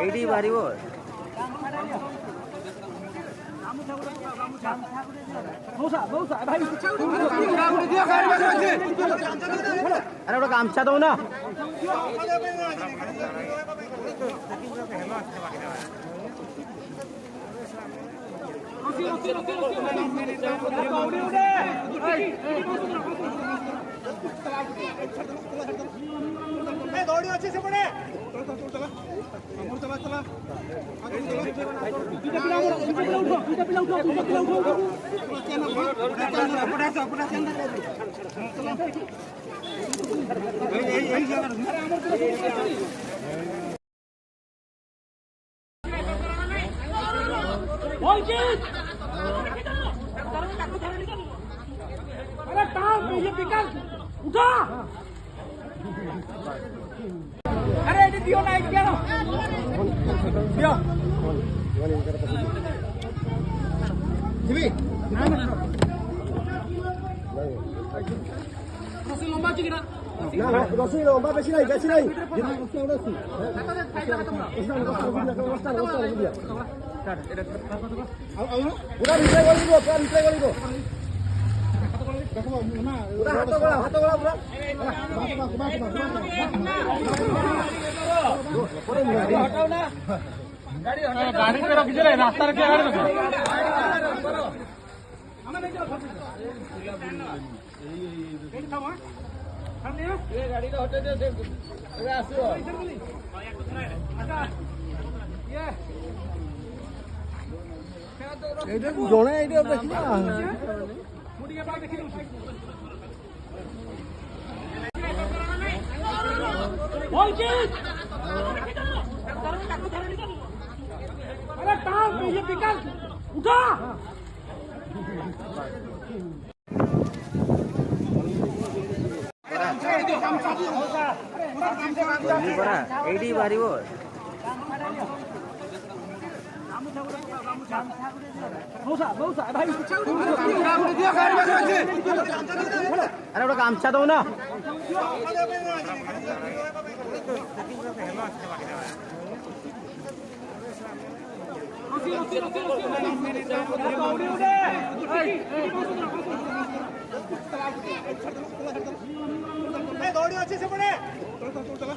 এইটি বাড়িব আরে ওটা গামছা দাও না दौड़ी अच्छे से पड़े उठा अरे ये दियो ना क्या ना दियो जीवी रस्सी लंबा की ना ना रस्सी लंबा बेसी नहीं पूरा रिप्लाई करिबो हाथ गला पूरा हटाओ ना गाड़ी पे रख दे रास्ता रखे गाड़ी रखो ये गाड़ी का हटे दे ए आसो ये एटा जणे एटा देखिना मुडिया बा देखि अरे टांग ये पिकअप उठा এইটি বাড়িব আরে ওটা গামছা দাও না दौड़ी अच्छे से पड़े उठा